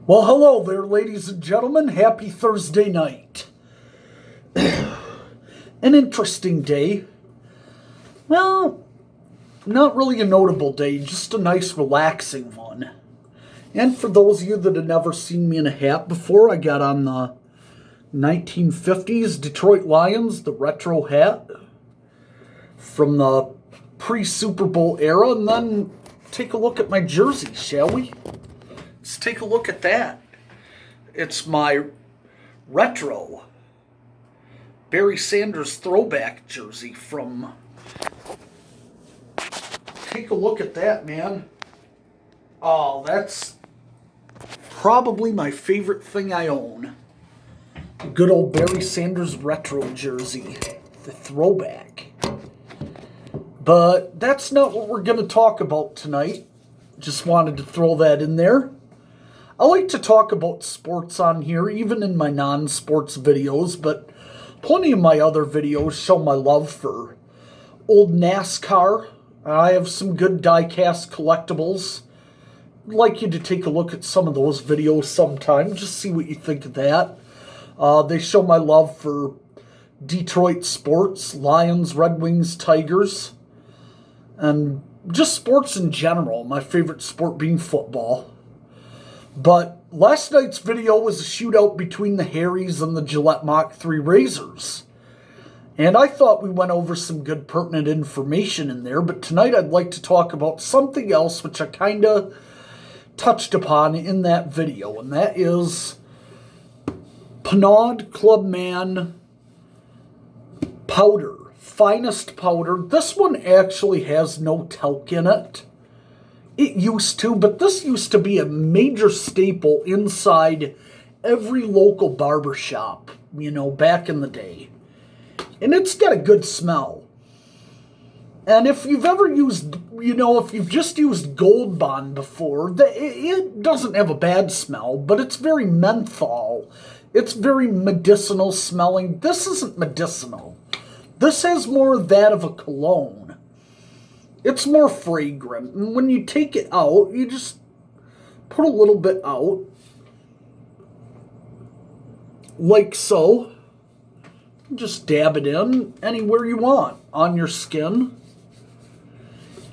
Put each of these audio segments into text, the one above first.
Well, hello there, ladies and gentlemen. Happy Thursday night. An interesting day. Well, not really a notable day, just a nice, relaxing one. And for those of you that have never seen me in a hat before, I got on the 1950s Detroit Lions, the retro hat from the pre-Super Bowl era, and then take a look at my jersey, shall we? Let's take a look at that. It's my retro Barry Sanders throwback jersey from... Take a look at that, man. Oh, that's probably my favorite thing I own. Good old Barry Sanders retro jersey. The throwback. But that's not what we're going to talk about tonight. Just wanted to throw that in there. I like to talk about sports on here, even in my non-sports videos, but plenty of my other videos show my love for old NASCAR. I have some good die-cast collectibles. I'd like you to take a look at some of those videos sometime, just see what you think of that. They show my love for Detroit sports, Lions, Red Wings, Tigers, and just sports in general, my favorite sport being football. But last night's video was a shootout between the Harrys and the Gillette Mach 3 Razors. And I thought we went over some good pertinent information in there, but tonight I'd like to talk about something else which I kind of touched upon in that video, and that is Pinaud Clubman powder, finest powder. This one actually has no talc in it. It used to, but this used to be a major staple inside every local barbershop, back in the day. And it's got a good smell. And if you've ever used, if you've just used Gold Bond before, it doesn't have a bad smell, but it's very menthol. It's very medicinal smelling. This isn't medicinal. This has more of that of a cologne. It's more fragrant, and when you take it out, you just put a little bit out, like so. Just dab it in anywhere you want on your skin.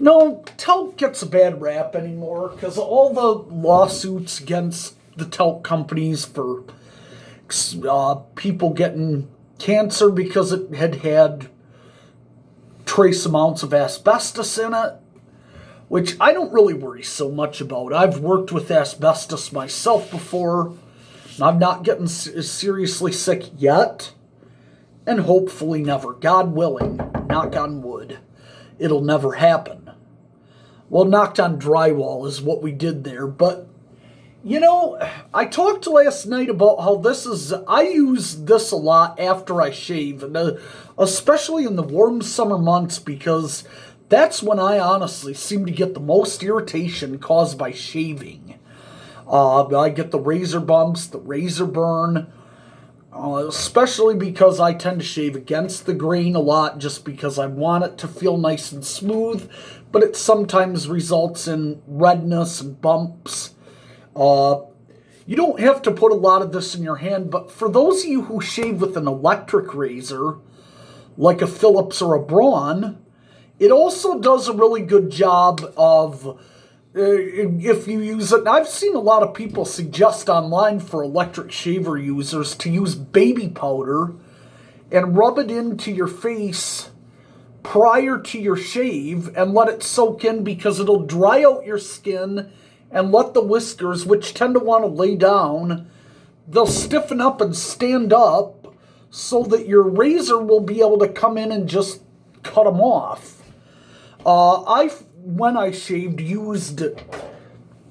No, talc gets a bad rap anymore because all the lawsuits against the talc companies for people getting cancer because it had trace amounts of asbestos in it, which I don't really worry so much about. I've worked with asbestos myself before, and I've not gotten seriously sick yet, and hopefully never. God willing, knock on wood, it'll never happen. Well, knocked on drywall is what we did there, but I talked last night about how I use this a lot after I shave, and especially in the warm summer months, because that's when I honestly seem to get the most irritation caused by shaving. I get the razor bumps, the razor burn, especially because I tend to shave against the grain a lot just because I want it to feel nice and smooth, but it sometimes results in redness and bumps. You don't have to put a lot of this in your hand, but for those of you who shave with an electric razor, like a Phillips or a Braun, it also does a really good job of, if you use it, I've seen a lot of people suggest online for electric shaver users to use baby powder and rub it into your face prior to your shave and let it soak in because it'll dry out your skin and let the whiskers, which tend to want to lay down, they'll stiffen up and stand up so that your razor will be able to come in and just cut them off. When I shaved, used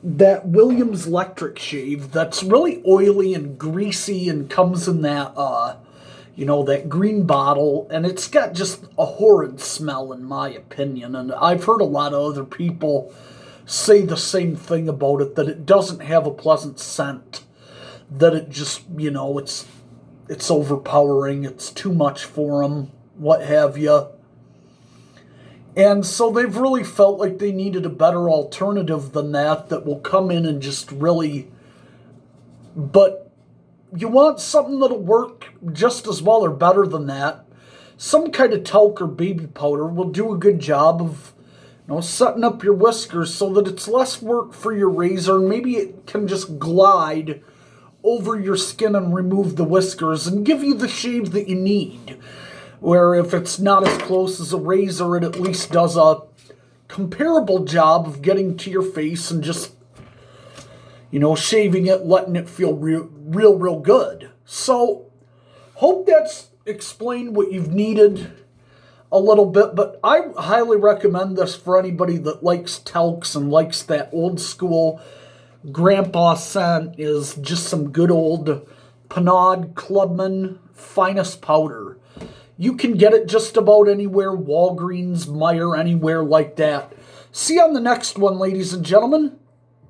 that Williams electric shave that's really oily and greasy and comes in that, that green bottle, and it's got just a horrid smell in my opinion, and I've heard a lot of other people say the same thing about it, that it doesn't have a pleasant scent, that it just, it's overpowering, it's too much for them, what have you. And so they've really felt like they needed a better alternative than that will come in and just really But you want something that'll work just as well or better than that. Some kind of talc or baby powder will do a good job of setting up your whiskers so that it's less work for your razor, and maybe it can just glide over your skin and remove the whiskers and give you the shave that you need. Where if it's not as close as a razor, it at least does a comparable job of getting to your face and just, shaving it, letting it feel real good. So, hope that's explained what you've needed a little bit, but I highly recommend this for anybody that likes talcs and likes that old school grandpa scent. Is just some good old Panad Clubman finest powder. You can get it just about anywhere, Walgreens, Meijer, anywhere like that. See you on the next one, ladies and gentlemen.